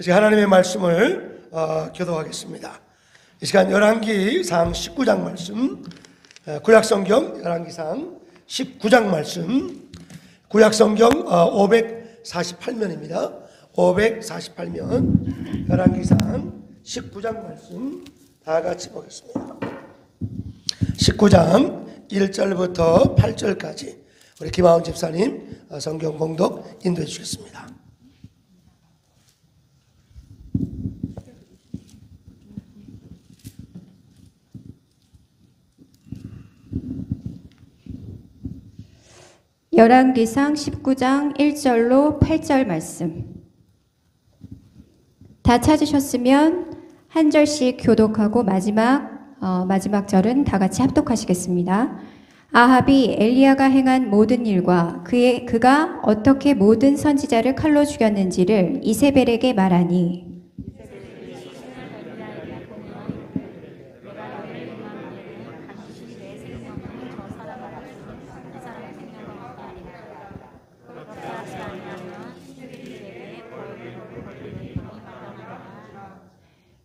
이제 하나님의 말씀을 교도하겠습니다. 이 시간 열왕기상 19장 말씀, 구약성경 열왕기상 19장 말씀, 구약성경 548면입니다. 548면 열왕기상 19장 말씀 다 같이 보겠습니다. 19장 1절부터 8절까지 우리 김하은 집사님 성경 봉독 인도해 주시겠습니다. 열왕기상 19장 1절로 8절 말씀. 다 찾으셨으면 한 절씩 교독하고 마지막 절은 다 같이 합독하시겠습니다. 아합이 엘리야가 행한 모든 일과 그가 어떻게 모든 선지자를 칼로 죽였는지를 이세벨에게 말하니,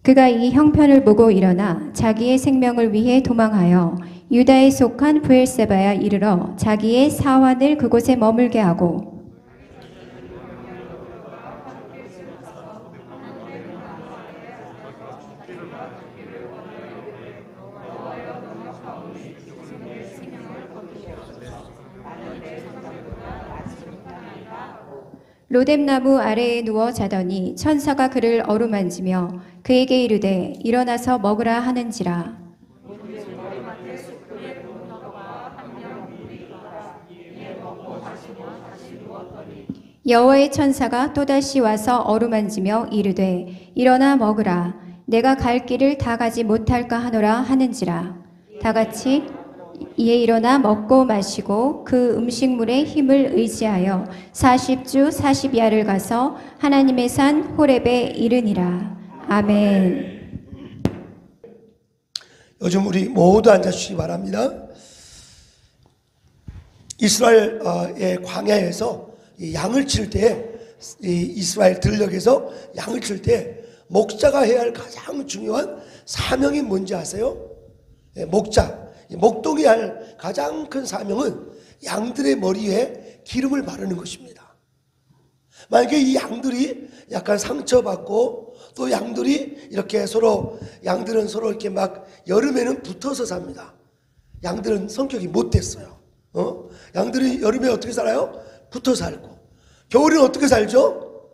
그가 이 형편을 보고 일어나 자기의 생명을 위해 도망하여 유다에 속한 브엘세바에 이르러 자기의 사환을 그곳에 머물게 하고, 로뎀나무 아래에 누워 자더니 천사가 그를 어루만지며 그에게 이르되 일어나서 먹으라 하는지라. 여호와의 천사가 또다시 와서 어루만지며 이르되 일어나 먹으라. 내가 갈 길을 다 가지 못할까 하노라 하는지라. 다같이 이에 일어나 먹고 마시고 그 음식물의 힘을 의지하여 40주 40야를 가서 하나님의 산 호렙에 이르니라. 아멘. 요즘 우리 모두 앉아주시기 바랍니다. 이스라엘의 광야에서 양을 칠 때, 이스라엘 들녘에서 양을 칠 때 목자가 해야 할 가장 중요한 사명이 뭔지 아세요? 목자, 목동이 할 가장 큰 사명은 양들의 머리에 기름을 바르는 것입니다. 만약에 이 양들이 약간 상처받고 또 양들이 이렇게 양들은 서로 이렇게 막 여름에는 붙어서 삽니다. 양들은 성격이 못됐어요. 양들이 여름에 어떻게 살아요? 붙어 살고. 겨울에는 어떻게 살죠?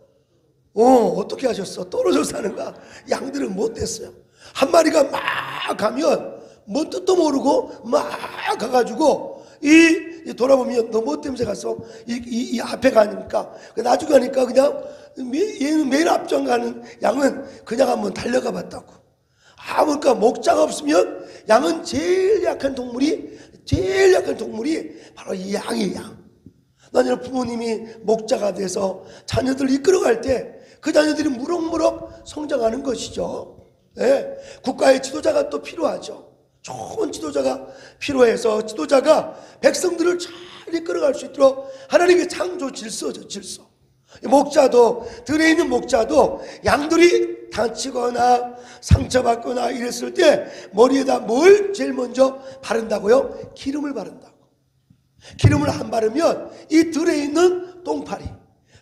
어떻게 하셨어? 떨어져 사는가? 양들은 못됐어요. 한 마리가 막 가면 뭔 뜻도 모르고 막 가가지고 돌아보면 너 뭐 때문에 갔어? 이 앞에 가니까 나중에 가니까 그냥 얘는 매일 앞장 가는 양은 그냥 한번 달려가 봤다고. 그러니까 목자가 없으면 양은 제일 약한 동물이 바로 이 양이에요. 양. 나는 부모님이 목자가 돼서 자녀들 이끌어갈 때 그 자녀들이 무럭무럭 성장하는 것이죠. 네. 국가의 지도자가 또 필요하죠. 좋은 지도자가 필요해서 지도자가 백성들을 잘 이끌어갈 수 있도록 하나님의 창조 질서죠. 질서. 목자도, 들에 있는 목자도 양들이 다치거나 상처받거나 이랬을 때 머리에다 뭘 제일 먼저 바른다고요? 기름을 바른다고. 기름을 안 바르면 이 들에 있는 똥파리,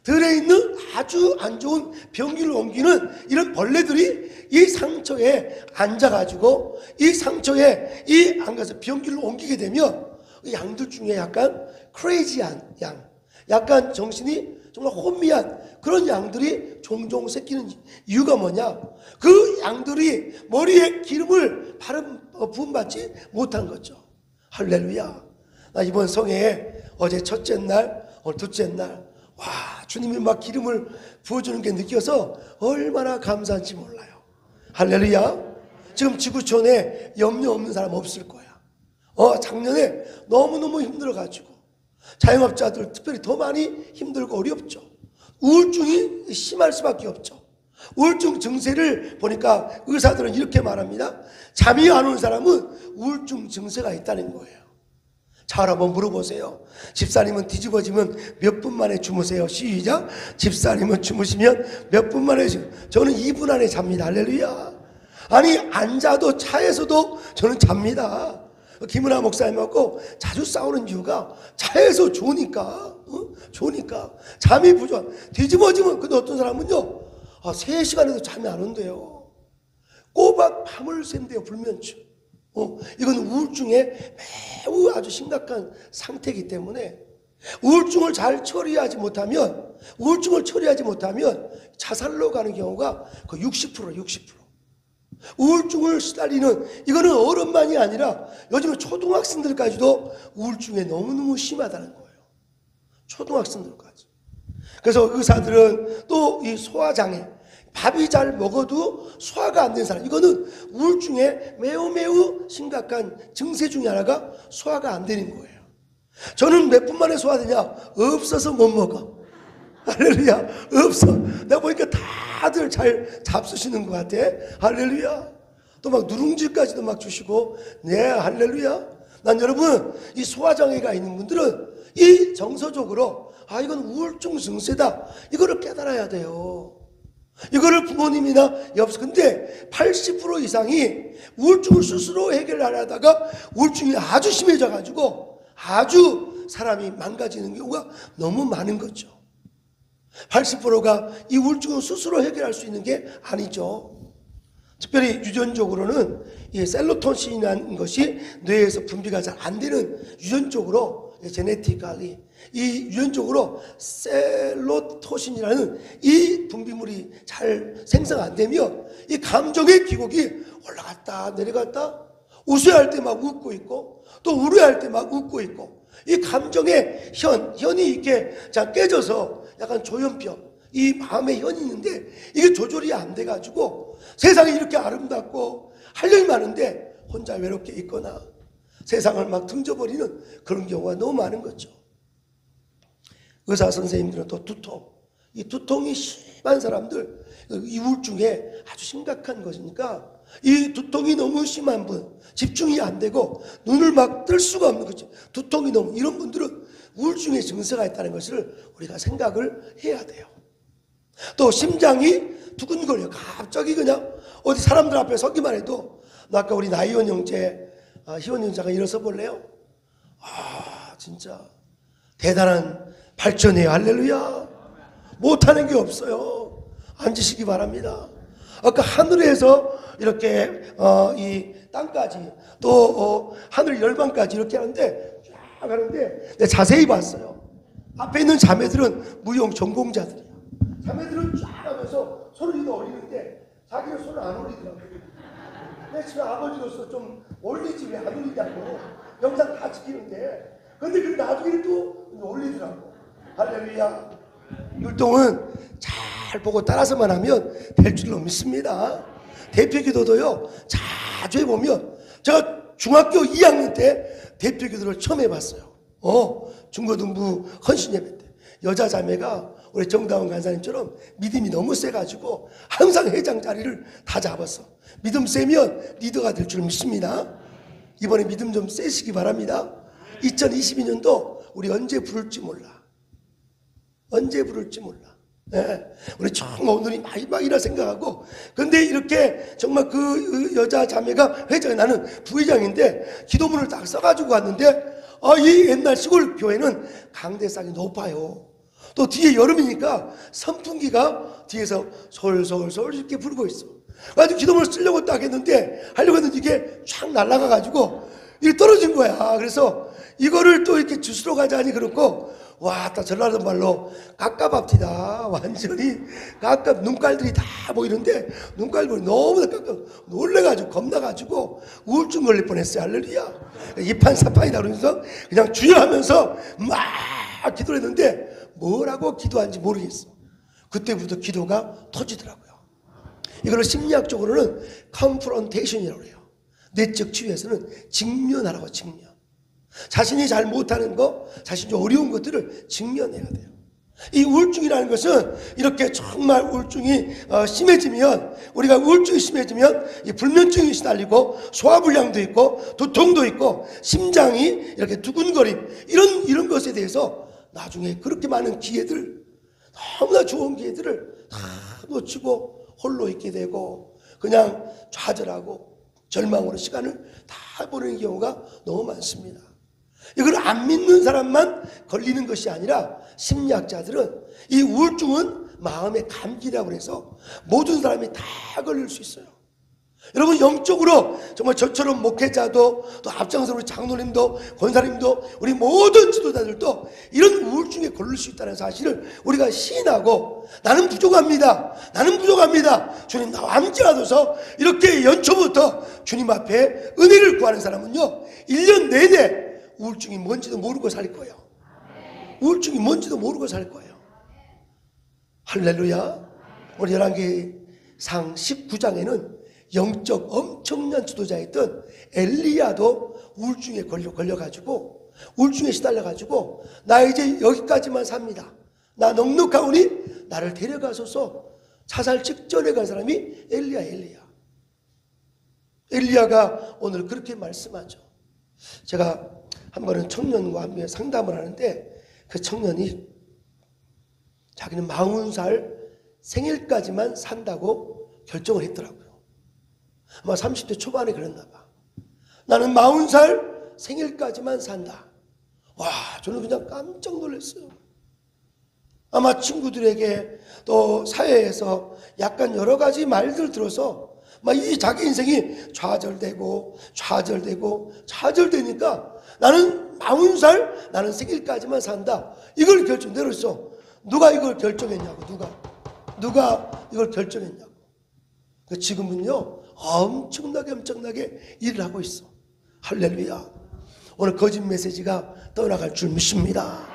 들에 있는 아주 안 좋은 병기를 옮기는 이런 벌레들이 이 상처에 앉아가지고 이 상처에 안 가서 병기를 옮기게 되면 양들 중에 약간 크레이지한 양, 약간 정신이 정말 혼미한 그런 양들이 종종 새끼는 이유가 뭐냐? 그 양들이 머리에 기름을 부음받지 못한 거죠. 할렐루야. 나 이번 성회에 어제 첫째 날, 오늘 둘째 날, 주님이 막 기름을 부어주는 게 느껴서 얼마나 감사한지 몰라요. 할렐루야. 지금 지구촌에 염려 없는 사람 없을 거야. 작년에 너무너무 힘들어가지고 자영업자들 특별히 더 많이 힘들고 어렵죠. 우울증이 심할 수밖에 없죠. 우울증 증세를 보니까 의사들은 이렇게 말합니다. 잠이 안 오는 사람은 우울증 증세가 있다는 거예요. 잘 한번 물어보세요. 집사님은 뒤집어지면 몇 분 만에 주무세요? 시작. 집사님은 주무시면 몇 분 만에 저는 2분 안에 잡니다. 할렐루야. 아니 앉아도 차에서도 저는 잡니다. 김은하 목사님하고 자주 싸우는 이유가 차에서 좋으니까, 좋으니까 잠이 부족. 뒤집어지면 근데 어떤 사람은요 3시간에도 잠이 안 온대요. 꼬박 밤을 샌대요. 불면증. 이건 우울증의 매우 아주 심각한 상태이기 때문에 우울증을 처리하지 못하면 자살로 가는 경우가 거의 60%. 우울증을 시달리는 이거는 어른만이 아니라 요즘은 초등학생들까지도 우울증에 너무너무 심하다는 거예요. 초등학생들까지. 그래서 의사들은 또 이 소화장애, 밥이 잘 먹어도 소화가 안 되는 사람, 이거는 우울증의 매우 심각한 증세 중에 하나가 소화가 안 되는 거예요. 저는 몇 분 만에 소화되냐? 없어서 못 먹어. 할렐루야. 없어. 내가 보니까 다들 잘 잡수시는 것 같아. 할렐루야. 또 막 누룽지까지도 막 주시고, 네, 할렐루야. 난 여러분, 이 소화장애가 있는 분들은 이 정서적으로 이건 우울증 증세다, 이거를 깨달아야 돼요. 이거를 부모님이나 근데 80% 이상이 우울증을 스스로 해결하려다가 우울증이 아주 심해져 가지고 아주 사람이 망가지는 경우가 너무 많은 거죠. 80%가 이 우울증을 스스로 해결할 수 있는 게 아니죠. 특별히 유전적으로는 이 셀로토닌이라는 것이 뇌에서 분비가 잘 안 되는 유전적으로, 제네티컬리 이 유전적으로 셀로토닌이라는 이 분비물이 잘 생성 안 되면 이 감정의 기복이 올라갔다 내려갔다, 웃어야 할 때 막 웃고 있고 또 울어야 할 때 막 웃고 있고, 이 감정의 현이 이렇게 깨져서 약간 조현병, 이 마음의 현이 있는데 이게 조절이 안 돼가지고 세상이 이렇게 아름답고 할 일이 많은데 혼자 외롭게 있거나 세상을 막 등져버리는 그런 경우가 너무 많은 거죠. 의사 선생님들은 또 두통, 이 두통이 심한 사람들, 이 우울증에 아주 심각한 것이니까 이 두통이 너무 심한 분, 집중이 안 되고 눈을 막 뜰 수가 없는 거죠. 두통이 너무, 이런 분들은 우울증의 증세가 있다는 것을 우리가 생각을 해야 돼요. 또 심장이 두근거려요. 갑자기 그냥 어디 사람들 앞에 서기만 해도, 아까 우리 나희원 형제, 희원 형제가 일어서 볼래요? 진짜 대단한 발전이에요. 할렐루야. 못하는 게 없어요. 앉으시기 바랍니다. 아까 하늘에서 이렇게 이 땅까지 또 하늘 열반까지 이렇게 하는데 쫙 가는데 내가 자세히 봤어요. 앞에 있는 자매들은 무용 전공자들이야. 자매들은 쫙 하면서 손을 올리는데 자기는 손을 안 올리더라고요. 내 집에 아버지로서 좀 올리지 왜 안 올리냐고, 영상 다 지키는데. 근데 그 나중에 또 올리더라고. 할렐루야. 율동은 잘 보고 따라서만 하면 될 줄로 믿습니다. 대표기도도요 자주 해보면, 제가 중학교 2학년 때 대표기도를 처음 해봤어요. 중고등부 헌신예배 때 여자 자매가 우리 정다운 간사님처럼 믿음이 너무 세가지고 항상 회장 자리를 다 잡았어. 믿음 세면 리더가 될 줄 믿습니다. 이번에 믿음 좀 세시기 바랍니다. 2022년도 우리 언제 부를지 몰라. 언제 부를지 몰라. 네. 우리 정말 오늘이 마지막이라 생각하고, 근데 이렇게 정말 그 여자 자매가 회장에, 나는 부회장인데 기도문을 딱 써가지고 왔는데, 이 옛날 시골 교회는 강대상이 높아요. 또 뒤에 여름이니까 선풍기가 뒤에서 솔솔솔 이렇게 불고 있어. 그래가지고 기도문을 쓰려고 딱 했는데, 하려고 했는데 이게 쫙 날아가가지고 이게 떨어진 거야. 그래서 이거를 또 이렇게 주스러 가자니 그렇고, 와, 딱 전라도 말로 깝깝합디다. 완전히 깝깝, 눈깔들이 다 보이는데 눈깔들이 너무 깝깝, 놀래가지고 겁나가지고 우울증 걸릴 뻔했어요. 할렐루야. 이판사판이다 그러면서 그냥 주여 하면서 막 기도를 했는데 뭐라고 기도하는지 모르겠어. 그때부터 기도가 터지더라고요. 이걸 심리학적으로는 컨프런테이션이라고 해요. 내적 치유에서는 직면하라고, 직면. 자신이 잘 못하는 거, 자신이 어려운 것들을 직면해야 돼요. 이 우울증이라는 것은 이렇게 정말 우울증이 심해지면, 우리가 우울증이 심해지면 이 불면증이 시달리고 소화불량도 있고 두통도 있고 심장이 이렇게 두근거림, 이런 것에 대해서 나중에 그렇게 많은 기회들, 너무나 좋은 기회들을 다 놓치고 홀로 있게 되고 그냥 좌절하고 절망으로 시간을 다 보내는 경우가 너무 많습니다. 이걸 안 믿는 사람만 걸리는 것이 아니라 심리학자들은 이 우울증은 마음의 감기라고 해서 모든 사람이 다 걸릴 수 있어요. 여러분, 영적으로 정말 저처럼 목회자도 또 앞장서 우리 장로님도 권사님도 우리 모든 지도자들도 이런 우울증에 걸릴 수 있다는 사실을 우리가 시인하고, 나는 부족합니다, 나는 부족합니다, 주님 나와 함께 하소서, 이렇게 연초부터 주님 앞에 은혜를 구하는 사람은요 1년 내내 우울증이 뭔지도 모르고 살 거예요. 우울증이 뭔지도 모르고 살 거예요. 할렐루야. 우리 열왕기상 19장에는 영적 엄청난 지도자였던 엘리야도 우울증에 걸려가지고, 우울증에 시달려가지고 나 이제 여기까지만 삽니다, 나 넉넉하오니 나를 데려가소서 자살 직전에 간 사람이 엘리야가 오늘 그렇게 말씀하죠. 제가 한 번은 청년과 함께 상담을 하는데 그 청년이 자기는 40살 생일까지만 산다고 결정을 했더라고요. 아마 30대 초반에 그랬나 봐. 나는 40살 생일까지만 산다. 와, 저는 그냥 깜짝 놀랐어요. 아마 친구들에게 또 사회에서 약간 여러 가지 말들 들어서 막 이 자기 인생이 좌절되니까 나는 40살, 나는 생일까지만 산다, 이걸 결정 내렸어. 누가 이걸 결정했냐고. 누가 이걸 결정했냐고. 지금은요 엄청나게 일을 하고 있어. 할렐루야. 오늘 거짓 메시지가 떠나갈 줄 믿습니다.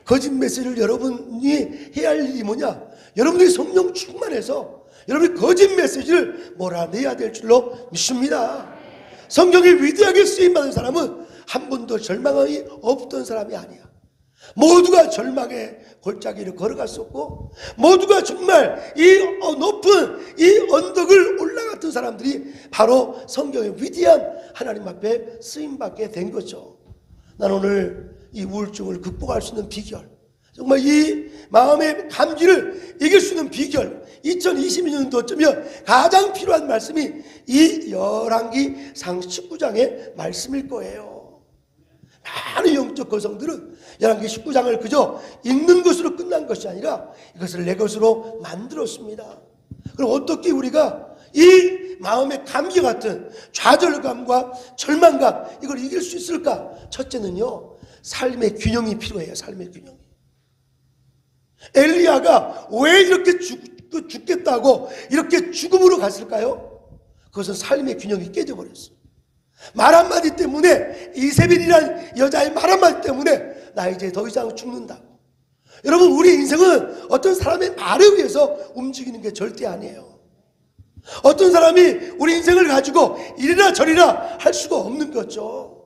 거짓 메시지를 여러분이 해야 할 일이 뭐냐? 여러분들이 성령 충만해서 여러분이 거짓 메시지를 몰아내야 될 줄로 믿습니다. 성경에 위대하게 쓰임받은 사람은 한 번도 절망이 없던 사람이 아니야. 모두가 절망의 골짜기를 걸어갔었고, 모두가 정말 이 높은 이 언덕을 올라갔던 사람들이 바로 성경의 위대한 하나님 앞에 쓰임받게 된 거죠. 난 오늘 이 우울증을 극복할 수 있는 비결, 정말 이 마음의 감기를 이길 수 있는 비결, 2022년도쯤이면 가장 필요한 말씀이 이 열왕기상 19장의 말씀일 거예요. 많은 영적 거성들은 열왕기 19장을 그저 읽는 것으로 끝난 것이 아니라 이것을 내 것으로 만들었습니다. 그럼 어떻게 우리가 이 마음의 감기 같은 좌절감과 절망감, 이걸 이길 수 있을까? 첫째는요, 삶의 균형이 필요해요. 삶의 균형이. 엘리야가 왜 이렇게 죽겠다고 이렇게 죽음으로 갔을까요? 그것은 삶의 균형이 깨져버렸어요. 말 한마디 때문에, 이세벨이라는 여자의 말 한마디 때문에 나 이제 더 이상 죽는다고. 여러분, 우리 인생은 어떤 사람의 말에 의해서 움직이는 게 절대 아니에요. 어떤 사람이 우리 인생을 가지고 이리나 저리나 할 수가 없는 거죠.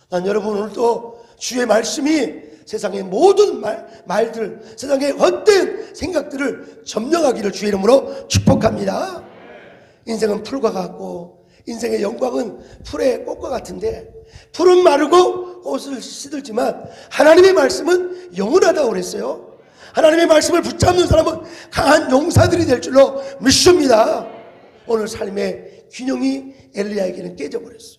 난 여러분 오늘도 주의 말씀이 세상의 모든 말들, 세상의 헛된 생각들을 점령하기를 주의 이름으로 축복합니다. 인생은 풀과 같고 인생의 영광은 풀의 꽃과 같은데, 풀은 마르고 꽃을 시들지만 하나님의 말씀은 영원하다고 그랬어요. 하나님의 말씀을 붙잡는 사람은 강한 용사들이 될 줄로 믿습니다. 오늘 삶의 균형이 엘리야에게는 깨져버렸어요.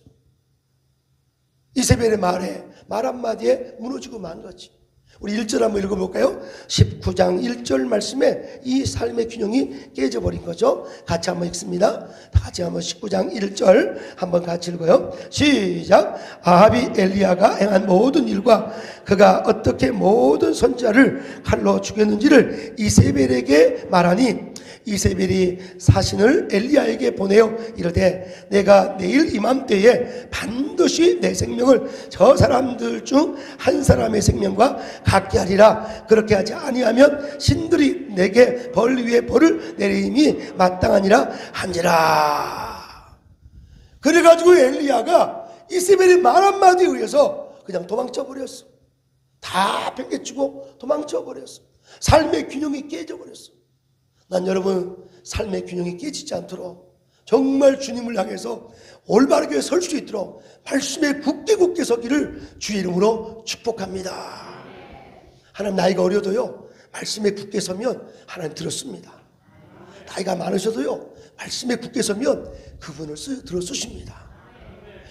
이세벨의 말 한마디에 무너지고 만 거지. 우리 1절 한번 읽어볼까요? 19장 1절 말씀에 이 삶의 균형이 깨져버린 거죠. 같이 한번 읽습니다. 다 같이 한번 19장 1절 한번 같이 읽어요. 시작. 아합이 엘리야가 행한 모든 일과 그가 어떻게 모든 선지자를 칼로 죽였는지를 이세벨에게 말하니, 이세벨이 사신을 엘리야에게 보내어 이르되 내가 내일 이맘때에 반드시 내 생명을 저 사람들 중 한 사람의 생명과 같게 하리라. 그렇게 하지 아니하면 신들이 내게 벌 위에 벌을 내림이 마땅하니라 한지라. 그래가지고 엘리야가 이세벨의 말 한마디에 의해서 그냥 도망쳐 버렸어. 다 팽개치고 도망쳐 버렸어. 삶의 균형이 깨져버렸어. 난 여러분 삶의 균형이 깨지지 않도록 정말 주님을 향해서 올바르게 설 수 있도록 말씀에 굳게 서기를 주의 이름으로 축복합니다. 하나님, 나이가 어려도요 말씀에 굳게 서면 하나님 들었습니다. 나이가 많으셔도요 말씀에 굳게 서면 그분을 들어 쓰십니다.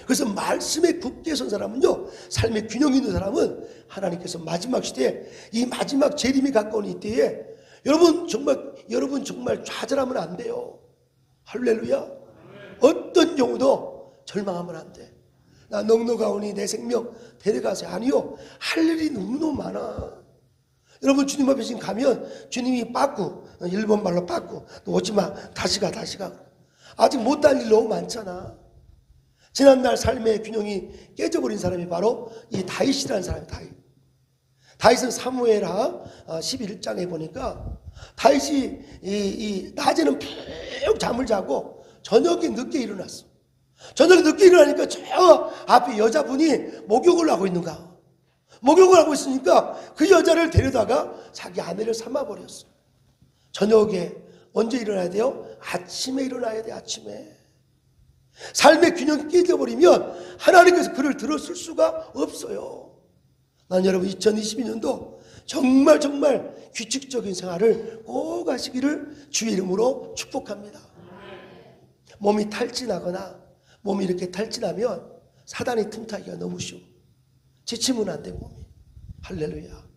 그래서 말씀에 굳게 선 사람은요, 삶의 균형 있는 사람은 하나님께서 마지막 시대에, 이 마지막 재림이 가까운 이때에 여러분 정말 좌절하면 안 돼요. 할렐루야. 어떤 경우도 절망하면 안 돼. 나 넉넉하오니 내 생명 데려가세요. 아니요, 할 일이 너무너무 많아. 여러분 주님 앞에 지금 가면 주님이 빠꾸, 일본 말로 빠꾸, 너 오지마, 다시 가. 아직 못할 일 너무 많잖아. 지난날 삶의 균형이 깨져버린 사람이 바로 이 다윗이라는 사람이에요. 다윗은 사무엘하 11장에 보니까 다윗이 이 낮에는 푹 잠을 자고 저녁에 늦게 일어났어. 저녁에 늦게 일어나니까 저 앞에 여자분이 목욕을 하고 있는가. 목욕을 하고 있으니까 그 여자를 데려다가 자기 아내를 삼아버렸어. 저녁에 언제 일어나야 돼요? 아침에 일어나야 돼. 아침에. 삶의 균형이 깨져버리면 하나님께서 그를 들었을 수가 없어요. 난 여러분 2022년도 정말 규칙적인 생활을 꼭 하시기를 주의 이름으로 축복합니다. 몸이 탈진하거나 몸이 이렇게 탈진하면 사단이 틈타기가 너무 쉬워. 지치면 안 돼, 몸이. 할렐루야.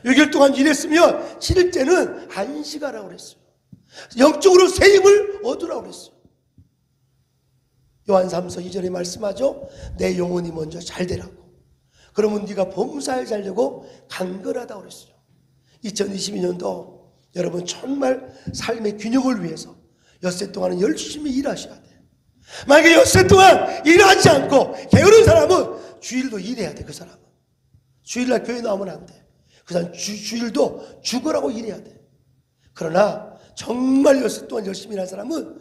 6일 동안 일했으면 실제는 안식하라고 그랬어요. 영적으로 새 힘을 얻으라고 그랬어요. 요한 3서 2절에 말씀하죠. 내 영혼이 먼저 잘 되라고. 그러면 네가 범사에 살려고 간절하다고 그랬어요. 2022년도 여러분 정말 삶의 균형을 위해서 엿새 동안은 열심히 일하셔야 돼. 만약에 엿새 동안 일하지 않고 게으른 사람은 주일도 일해야 돼. 그 사람은 주일날 교회 나오면 안 돼. 그 사람 주일도 죽으라고 일해야 돼. 그러나 정말 엿새 동안 열심히 일하는 사람은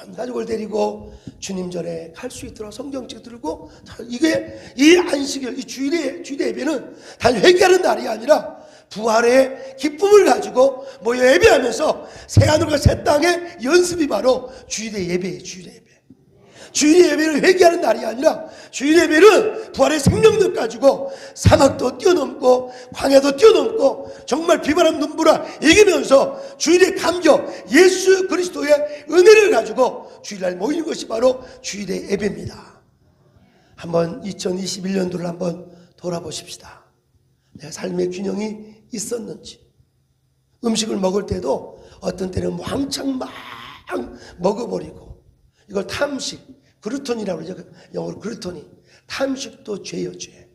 온 가족을 데리고 주님 전에 갈 수 있도록 성경책 들고, 이게 이 안식일, 이 주일의 예배는 단 회개하는 날이 아니라 부활의 기쁨을 가지고 모여 예배하면서 새하늘과 새 땅의 연습이 바로 주일의 예배예요. 주일의 예배. 주일의 예배를 회개하는 날이 아니라 주일의 예배는 부활의 생명력 가지고 사막도 뛰어넘고 광야도 뛰어넘고 정말 비바람 눈보라 이기면서 주일의 감격, 예수 그리스도의 은혜를 가지고 주일날 모이는 것이 바로 주일의 예배입니다. 한번 2021년도를 한번 돌아보십시다. 내 삶의 균형이 있었는지. 음식을 먹을 때도 어떤 때는 왕창 막 먹어버리고, 이걸 탐식, 그루톤이라고 그러죠. 영어로 그루톤이. 탐식도 죄요, 죄.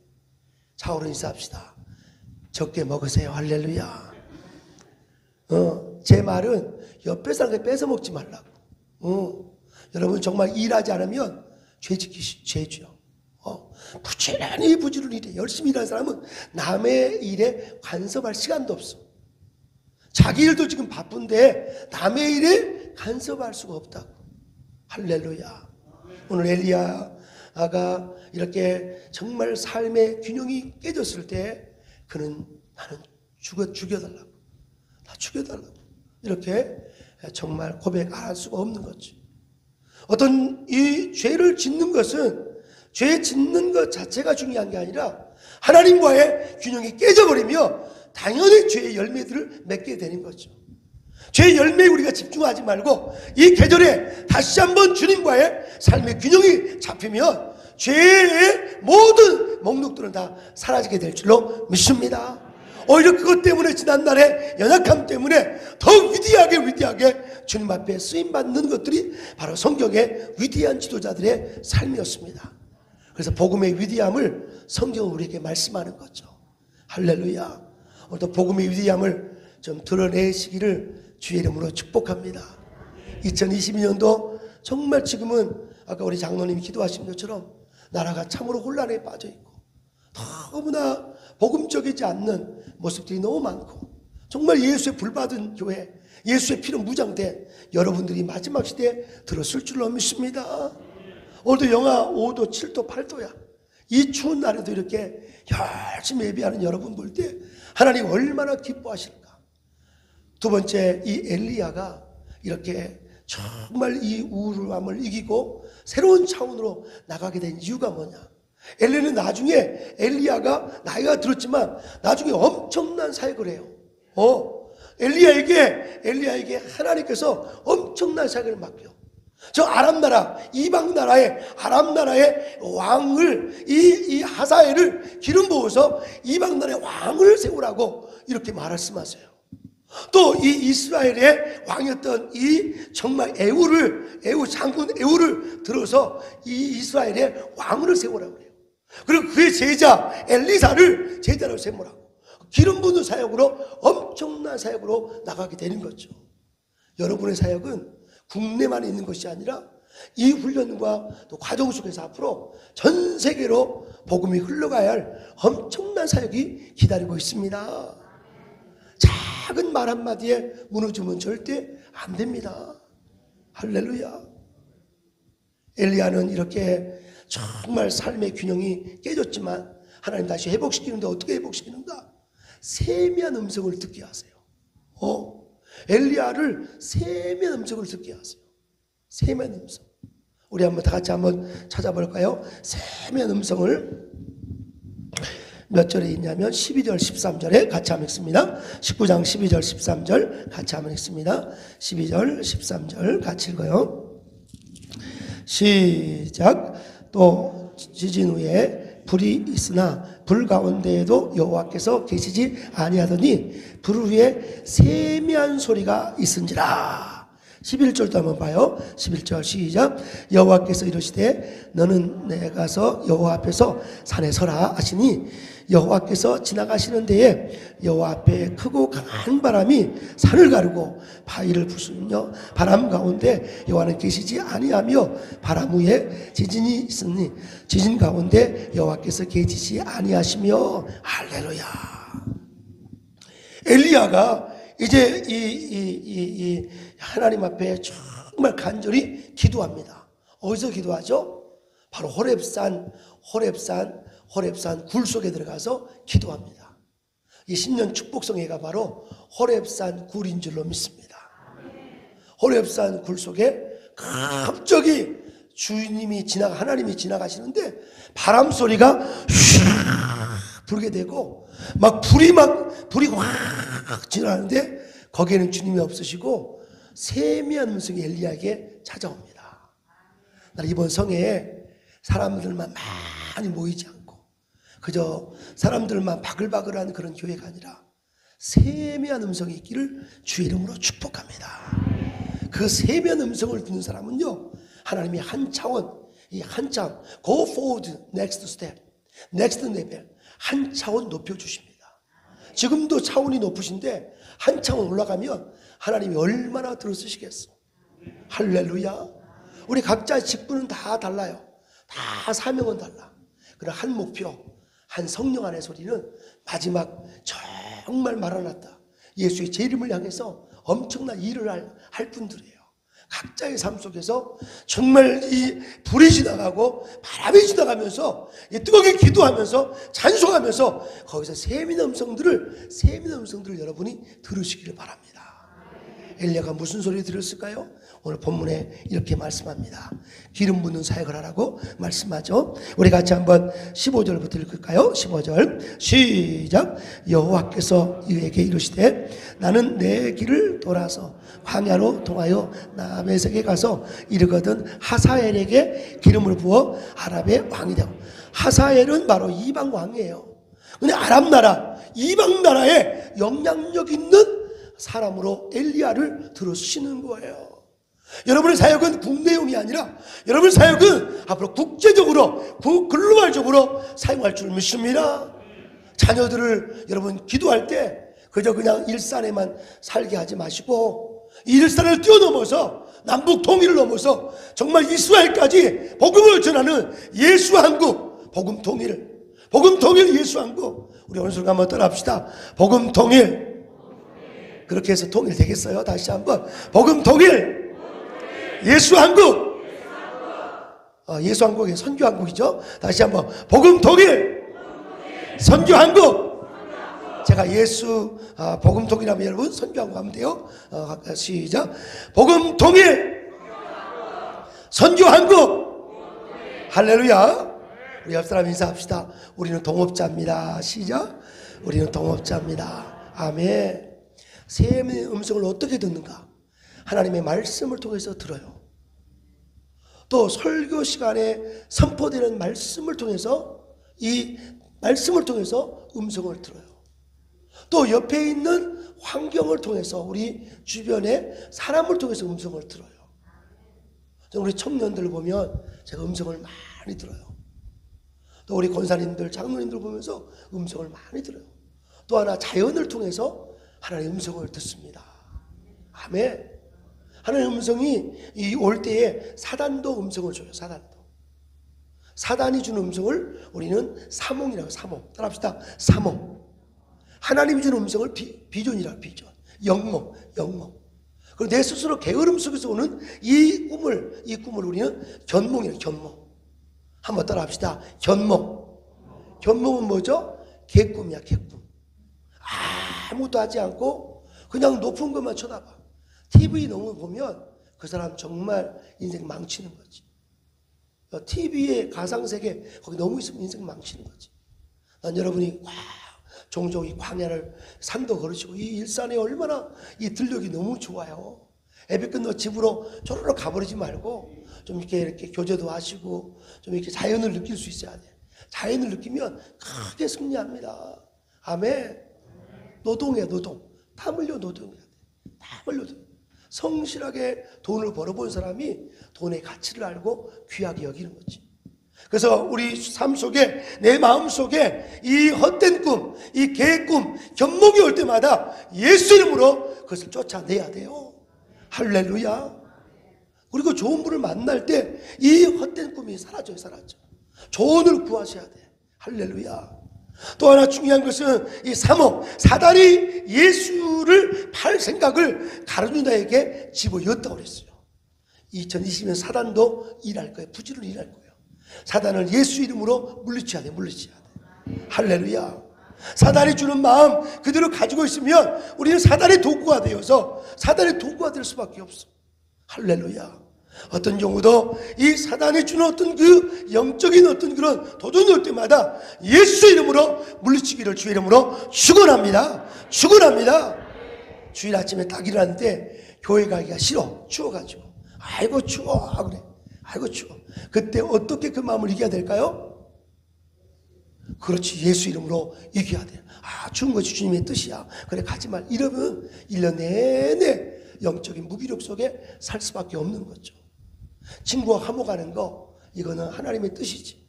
자오로 인사합시다. 적게 먹으세요. 할렐루야. 제 말은 옆에 사람한테 뺏어 먹지 말라고. 여러분 정말 일하지 않으면 죄지요. 부지런히 일해. 열심히 일하는 사람은 남의 일에 간섭할 시간도 없어. 자기 일도 지금 바쁜데 남의 일에 간섭할 수가 없다고. 할렐루야. 오늘 엘리야가 이렇게 정말 삶의 균형이 깨졌을 때 그는 나는 죽여달라고. 다 죽여달라고. 이렇게 정말 고백 안 할 수가 없는 거지. 어떤 이 죄를 짓는 것은 죄 짓는 것 자체가 중요한 게 아니라 하나님과의 균형이 깨져버리며 당연히 죄의 열매들을 맺게 되는 거죠. 죄의 열매에 우리가 집중하지 말고 이 계절에 다시 한번 주님과의 삶의 균형이 잡히면 죄의 모든 목록들은 다 사라지게 될 줄로 믿습니다. 오히려 그것 때문에 지난날의 연약함 때문에 더욱 위대하게 주님 앞에 쓰임받는 것들이 바로 성경의 위대한 지도자들의 삶이었습니다. 그래서 복음의 위대함을 성경은 우리에게 말씀하는 거죠. 할렐루야. 오늘도 복음의 위대함을 좀 드러내시기를 주의 이름으로 축복합니다. 2022년도 정말 지금은 아까 우리 장로님이 기도하신 것처럼 나라가 참으로 혼란에 빠져있고 너무나 복음적이지 않는 모습들이 너무 많고 정말 예수의 불받은 교회, 예수의 피로 무장된 여러분들이 마지막 시대에 들었을 줄로 믿습니다. 오늘도 영하 5도, 7도, 8도야. 이 추운 날에도 이렇게 열심히 예배하는 여러분 볼 때 하나님 얼마나 기뻐하실까. 두 번째, 이 엘리야가 이렇게 정말 이 우울함을 이기고 새로운 차원으로 나가게 된 이유가 뭐냐? 엘리는 나중에, 엘리야가 나이가 들었지만 나중에 엄청난 사역을 해요. 엘리야에게 하나님께서 엄청난 사역을 맡겨. 저 아람 나라, 이방 나라의 아람 나라의 왕을, 이 하사엘을 기름 부어서 이방 나라의 왕을 세우라고 이렇게 말씀하세요. 또 이 이스라엘의 왕이었던 이 정말 장군 에후를 들어서 이 이스라엘의 왕을 세우라고 해요. 그리고 그의 제자 엘리사를 제자로 세우라고, 기름 부는 사역으로, 엄청난 사역으로 나가게 되는 거죠. 여러분의 사역은 국내만 있는 것이 아니라 이 훈련과 또 과정 속에서 앞으로 전 세계로 복음이 흘러가야 할 엄청난 사역이 기다리고 있습니다. 작은 말 한마디에 무너지면 절대 안 됩니다. 할렐루야. 엘리야는 이렇게 정말 삶의 균형이 깨졌지만 하나님 다시 회복시키는데 어떻게 회복시키는가? 세미한 음성을 듣게 하세요. 엘리야를 세미한 음성을 듣게 하세요. 세미한 음성. 우리 한번 다 같이 한번 찾아볼까요? 세미한 음성을 몇 절에 있냐면 12절 13절에 같이 한번 읽습니다. 19장 12절 13절 같이 한번 읽습니다. 12절 13절 같이 읽어요. 시작. 또 지진 후에 불이 있으나 불 가운데에도 여호와께서 계시지 아니하더니 불 위에 세미한 소리가 있은지라. 11절도 한번 봐요. 11절 시작. 여호와께서 이르시되 너는 내가서 여호와 앞에서 산에 서라 하시니 여호와께서 지나가시는 데에 여호와 앞에 크고 강한 바람이 산을 가르고 바위를 부수며 바람 가운데 여호와는 계시지 아니하며 바람 위에 지진이 있으니 지진 가운데 여호와께서 계시지 아니하시며. 할렐루야. 엘리야가 이제 이 하나님 앞에 정말 간절히 기도합니다. 어디서 기도하죠? 바로 호렙산 굴 속에 들어가서 기도합니다. 이 신년 축복성회가 바로 호렙산 굴인 줄로 믿습니다. 호렙산 굴 속에 갑자기 주님이 하나님이 지나가시는데 바람 소리가 휘 불게 되고 불이 확 지나가는데 거기에는 주님이 없으시고 세미한 음성이 엘리야에게 찾아옵니다. 나는 이번 성회에 사람들만 많이 모이지 않고 그저 사람들만 바글바글한 그런 교회가 아니라 세미한 음성이 있기를 주의 이름으로 축복합니다. 그 세미한 음성을 듣는 사람은요, 하나님이 한 차원, go forward, next step, next level, 한 차원 높여주십니다. 지금도 차원이 높으신데 한 차원 올라가면 하나님이 얼마나 들어쓰시겠어. 할렐루야. 우리 각자의 직분은 다 달라요. 다 사명은 달라. 그러나 한 목표, 한 성령 안의 소리는 마지막 정말 마라나타, 예수의 제 이름을 향해서 엄청난 일을 할 분들이에요. 각자의 삶 속에서 정말 이 불이 지나가고 바람이 지나가면서 뜨겁게 기도하면서 찬송하면서 거기서 세미한 음성들을 여러분이 들으시기를 바랍니다. 엘리야가 무슨 소리 들었을까요? 오늘 본문에 이렇게 말씀합니다. 기름 붓는 사역을 하라고 말씀하죠. 우리 같이 한번 15절부터 읽을까요? 15절 시작. 여호와께서 이에게 이르시되 나는 내 길을 돌아서 광야로 통하여 남에색에 가서 이르거든 하사엘에게 기름을 부어 아랍의 왕이 되고. 하사엘은 바로 이방 왕이에요. 근데 아랍 나라, 이방 나라에 영향력 있는 사람으로 엘리야를 들어쓰시는 거예요. 여러분의 사역은 국내용이 아니라 여러분의 사역은 앞으로 국제적으로, 글로벌적으로 사용할 줄 믿습니다. 자녀들을 여러분 기도할 때 그저 그냥 일산에만 살게 하지 마시고 일산을 뛰어넘어서 남북 통일을 넘어서 정말 이스라엘까지 복음을 전하는 예수한국, 복음 통일 예수한국. 우리 오늘 순간 한번 따라합시다. 복음 통일. 그렇게 해서 통일 되겠어요? 다시 한번 복음 통일 예수한국. 예수한국이 선교한국이죠. 다시 한번 복음 통일 선교한국. 제가 예수 복음 통일하면 여러분 선교하고 하면 돼요. 시작. 복음 통일 선교 한국. 할렐루야. 우리 옆 사람 인사합시다. 우리는 동업자입니다. 시작. 우리는 동업자입니다. 아멘. 샘의 음성을 어떻게 듣는가? 하나님의 말씀을 통해서 들어요. 또 설교 시간에 선포되는 말씀을 통해서, 이 말씀을 통해서 음성을 들어요. 또 옆에 있는 환경을 통해서, 우리 주변의 사람을 통해서 음성을 들어요. 우리 청년들 보면 제가 음성을 많이 들어요. 또 우리 권사님들, 장로님들 보면서 음성을 많이 들어요. 또 하나, 자연을 통해서 하나님의 음성을 듣습니다. 아멘. 하나님의 음성이 올 때에 사단도 음성을 줘요. 사단이 주는 음성을 우리는 사몽이라고. 사몽. 따라합시다. 사몽. 하나님이 주는 음성을 비전이라고. 비전. 영몽. 그리고 내 스스로 게으름 속에서 오는 이 꿈을 우리는 견몽이라고. 견몽. 한번 따라합시다. 견몽. 견몽은 뭐죠? 개꿈이야. 개꿈. 아무것도 하지 않고 그냥 높은 것만 쳐다봐. TV 너무 보면 그 사람 정말 인생 망치는 거지. TV의 가상세계 거기 너무 있으면 인생 망치는 거지. 난 여러분이 종종 이 광야를 산도 걸으시고 이 일산에 얼마나 이 들녘이 너무 좋아요. 예배 끝나고 집으로 쪼르륵 가버리지 말고 좀 이렇게 교제도 하시고 좀 이렇게 자연을 느낄 수 있어야 돼. 자연을 느끼면 크게 승리합니다. 아멘. 노동해. 땀 흘려 노동해야 돼. 땀 흘려. 성실하게 돈을 벌어본 사람이 돈의 가치를 알고 귀하게 여기는 거지. 그래서 우리 삶 속에, 내 마음 속에 이 헛된 꿈, 이 개의 꿈, 견몽이 올 때마다 예수 이름으로 그것을 쫓아내야 돼요. 할렐루야. 그리고 좋은 분을 만날 때 이 헛된 꿈이 사라져. 조언을 구하셔야 돼. 할렐루야. 또 하나 중요한 것은 이 사몽, 사단이 예수를 팔 생각을 가룟 유다에게 집어였다고 그랬어요. 2020년 사단도 일할 거예요. 부지런히 일할 거예요. 사단을 예수 이름으로 물리쳐야 돼. 할렐루야. 사단이 주는 마음 그대로 가지고 있으면 우리는 사단의 도구가 되어서 사단의 도구가 될 수밖에 없어. 할렐루야. 어떤 경우도 이 사단이 주는 어떤 그 영적인 어떤 그런 도전이 올 때마다 예수 이름으로 물리치기를 주의 이름으로 축원합니다. 주일 아침에 딱 일어났는데 교회 가기가 싫어. 추워가지고. 아이고 추워. 그래. 아이고 추워. 그때 어떻게 그 마음을 이겨야 될까요? 그렇지. 예수 이름으로 이겨야 돼. 추운 것이 주님의 뜻이야. 그래 가지 말. 이러면 1년 내내 영적인 무기력 속에 살 수밖에 없는 거죠. 친구와 화목하는 거 이거는 하나님의 뜻이지.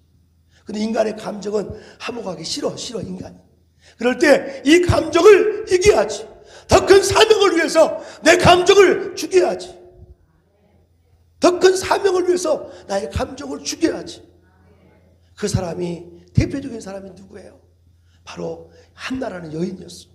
근데 인간의 감정은 화목하기 싫어 인간이. 그럴 때 이 감정을 이겨야지. 더 큰 사명을 위해서 내 감정을 죽여야지. 더 큰 사명을 위해서 나의 감정을 죽여야지. 그 사람이, 대표적인 사람이 누구예요? 바로 한나라는 여인이었어.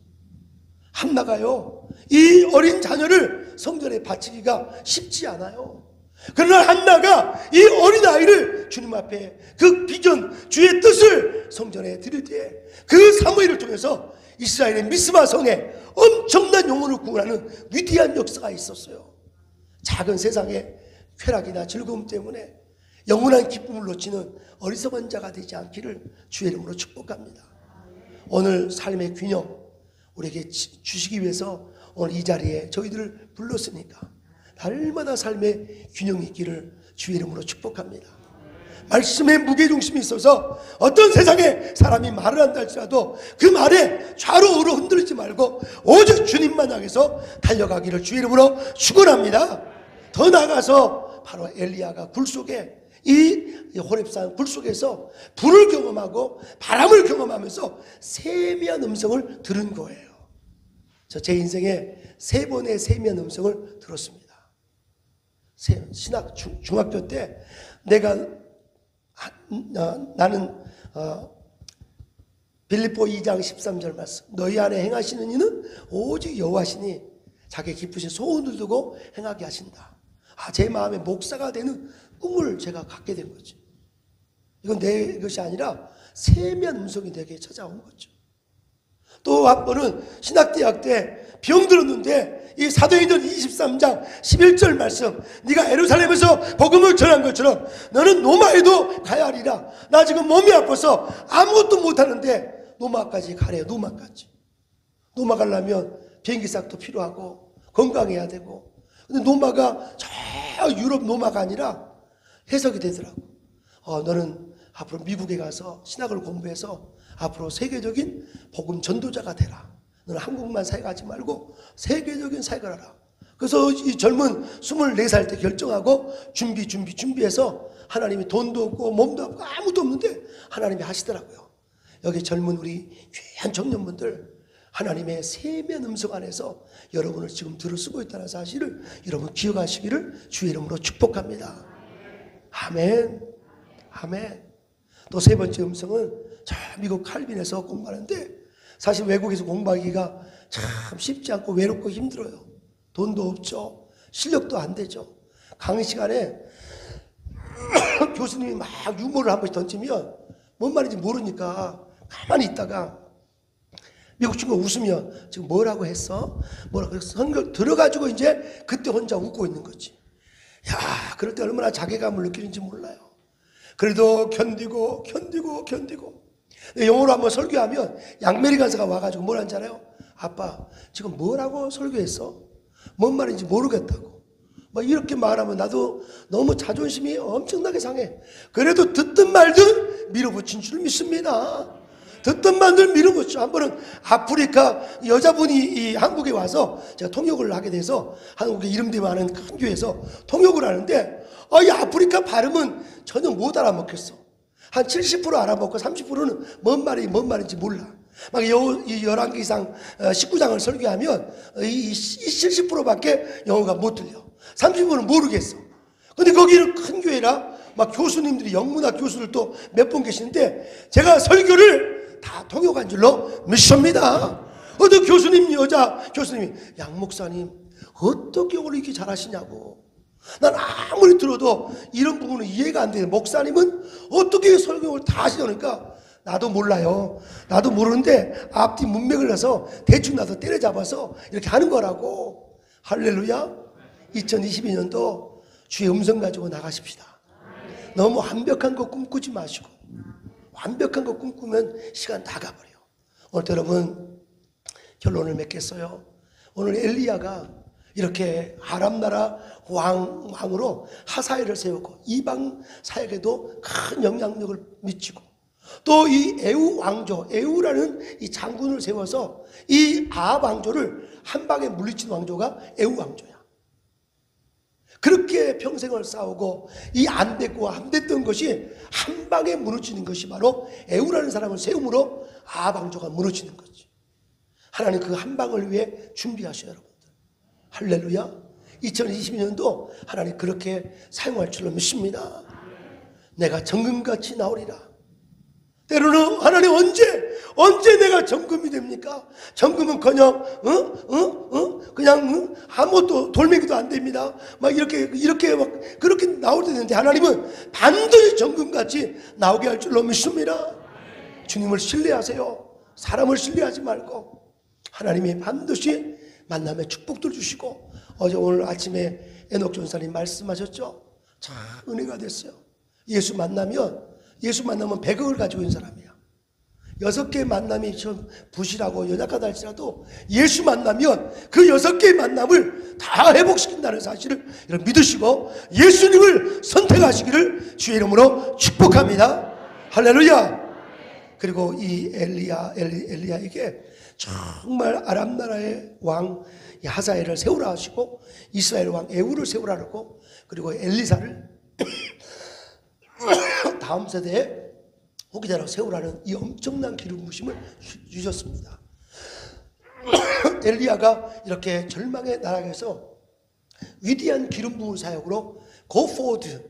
한나가요, 이 어린 자녀를 성전에 바치기가 쉽지 않아요. 그러나 한나가 이 어린아이를 주님 앞에 그 비전, 주의 뜻을 성전에 드릴 때 그 사무엘을 통해서 이스라엘의 미스바 성에 엄청난 영혼을 구원하는 위대한 역사가 있었어요. 작은 세상의 쾌락이나 즐거움 때문에 영원한 기쁨을 놓치는 어리석은 자가 되지 않기를 주의 이름으로 축복합니다. 오늘 삶의 균형 우리에게 주시기 위해서 오늘 이 자리에 저희들을 불렀으니까 날마다 삶의 균형이 있기를 주의 이름으로 축복합니다. 말씀에 무게중심이 있어서 어떤 세상에 사람이 말을 한다 할지라도 그 말에 좌로 우로 흔들리지 말고 오직 주님만 향해서 달려가기를 주의 이름으로 축원합니다. 더 나아가서 바로 엘리야가 굴 속에 이 호렙산 굴 속에서 불을 경험하고 바람을 경험하면서 세미한 음성을 들은 거예요. 제 인생에 3번의 세미한 음성을 들었습니다. 신학 중학교 때 나는 빌립보 2장 13절 말씀, 너희 안에 행하시는 이는 오직 여호와시니 자기 기쁘신 소원을 두고 행하게 하신다. 제 마음에 목사가 되는 꿈을 제가 갖게 된 거죠. 이건 내 것이 아니라 세미한 음성이 내게 찾아온 거죠. 또 한 번은 신학대학 때 병들었는데 이 사도행전 23장 11절 말씀, 네가 예루살렘에서 복음을 전한 것처럼 너는 로마에도 가야 하리라. 나 지금 몸이 아파서 아무것도 못하는데 로마까지 가래요. 로마 가려면 비행기값도 필요하고 건강해야 되고, 근데 로마가 저 유럽 로마가 아니라 해석이 되더라고. 너는 앞으로 미국에 가서 신학을 공부해서 앞으로 세계적인 복음 전도자가 되라. 너는 한국만 사역하지 말고 세계적인 사역을 하라. 그래서 이 젊은 24살 때 결정하고 준비해서 하나님이 돈도 없고 몸도 없고 아무도 없는데 하나님이 하시더라고요. 여기 젊은 우리 귀한 청년분들, 하나님의 세미한 음성 안에서 여러분을 지금 들어 쓰고 있다는 사실을 여러분 기억하시기를 주의 이름으로 축복합니다. 아멘. 아멘. 또 세 번째 음성은 저 미국 칼빈에서 공부하는데, 사실 외국에서 공부하기가 참 쉽지 않고 외롭고 힘들어요. 돈도 없죠. 실력도 안 되죠. 강의 시간에 교수님이 막 유머를 한 번씩 던지면 뭔 말인지 모르니까 가만히 있다가 미국 친구가 웃으면 지금 뭐라고 했어? 뭐라고 했어? 선교 들어가지고 이제 그때 혼자 웃고 있는 거지. 야, 그럴 때 얼마나 자괴감을 느끼는지 몰라요. 그래도 견디고. 영어로 한번 설교하면 양메리 간사가 와가지고 뭐라 하는지 알아요? 아빠, 지금 뭐라고 설교했어? 뭔 말인지 모르겠다고. 막 이렇게 말하면 나도 너무 자존심이 엄청나게 상해. 그래도 듣든 말든 밀어붙인 줄 믿습니다. 듣던 말들 밀어붙죠. 한 번은 아프리카 여자분이 이 한국에 와서 제가 통역을 하게 돼서 한국에 이름되어 많은 큰 교회에서 통역을 하는데, 이 아프리카 발음은 전혀 못 알아먹겠어. 한 70% 알아먹고 30%는 뭔 말인지 몰라. 막 이 11개 이상 19장을 설교하면 이 70%밖에 영어가 못 들려. 30%는 모르겠어. 근데 거기는 큰 교회라 막 교수님들이 영문학 교수들 또 몇 분 계시는데 제가 설교를 다 통역한 줄로 믿습니다. 어떤 교수님, 여자 교수님이, 양 목사님 어떻게 오늘 이렇게 잘하시냐고. 난 아무리 들어도 이런 부분은 이해가 안 돼. 목사님은 어떻게 설교를 다 하시냐니까 나도 몰라요. 나도 모르는데 앞뒤 문맥을 내서 대충 나도 때려잡아서 이렇게 하는 거라고. 할렐루야. 2022년도 주의 음성 가지고 나가십시다. 너무 완벽한 거 꿈꾸지 마시고, 완벽한 거 꿈꾸면 시간 다 가버려. 오늘 여러분 결론을 맺겠어요. 오늘 엘리야가 이렇게 아람 나라 왕으로 하사엘을 세우고 이방 사역에도 큰 영향력을 미치고, 또 이 에우 왕조, 에우라는 이 장군을 세워서 이 아합 왕조를 한 방에 물리친 왕조가 에우 왕조야. 그렇게 평생을 싸우고 이 안 됐던 것이 한 방에 무너지는 것이 바로 에우라는 사람을 세움으로 아합 왕조가 무너지는 거지. 하나님 그 한 방을 위해 준비하셔요, 여러분들. 할렐루야. 2022년도 하나님 그렇게 사용할 줄로 믿습니다. 내가 정금같이 나오리라. 때로는 하나님 언제 내가 정금이 됩니까? 정금은커녕 그냥 아무것도 돌멩이도 안 됩니다. 막 이렇게 막 그렇게 나올 때 되는데 하나님은 반드시 정금같이 나오게 할 줄로 믿습니다. 주님을 신뢰하세요. 사람을 신뢰하지 말고 하나님이 반드시 만남의 축복들 주시고, 오늘 아침에 에녹 전사님 말씀하셨죠? 참 은혜가 됐어요. 예수 만나면 100억을 가지고 있는 사람이야. 6개의 만남이 좀 부실하고 연약하다 할지라도 예수 만나면 그 6개의 만남을 다 회복시킨다는 사실을 여러분 믿으시고 예수님을 선택하시기를 주의 이름으로 축복합니다. 할렐루야. 그리고 이 엘리야에게 정말 아람 나라의 왕 하사엘을 세우라 하시고 이스라엘 왕 에후를 세우라 하고, 그리고 엘리사를 다음 세대에 후계자로 세우라는 이 엄청난 기름 부심을 주셨습니다. 엘리야가 이렇게 절망의 나라에서 위대한 기름 부음 사역으로 go forward,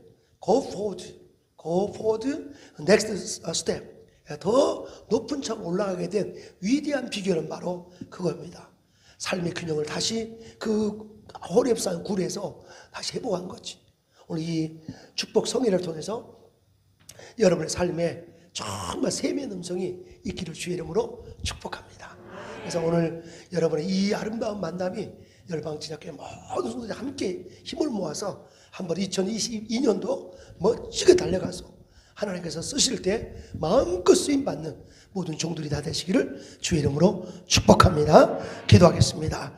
next step, 더 높은 층 올라가게 된 위대한 비결은 바로 그겁니다. 삶의 균형을 다시 그 호렙산 굴에서 다시 회복한 거지. 오늘 이 축복 성회를 통해서 여러분의 삶에 정말 세미한 음성이 있기를 주의 이름으로 축복합니다. 그래서 오늘 여러분의 이 아름다운 만남이 열방지자교회 모든 성도들이 함께 힘을 모아서 한번 2022년도 멋지게 달려가서 하나님께서 쓰실 때 마음껏 쓰임받는 모든 종들이 다 되시기를 주의 이름으로 축복합니다. 기도하겠습니다.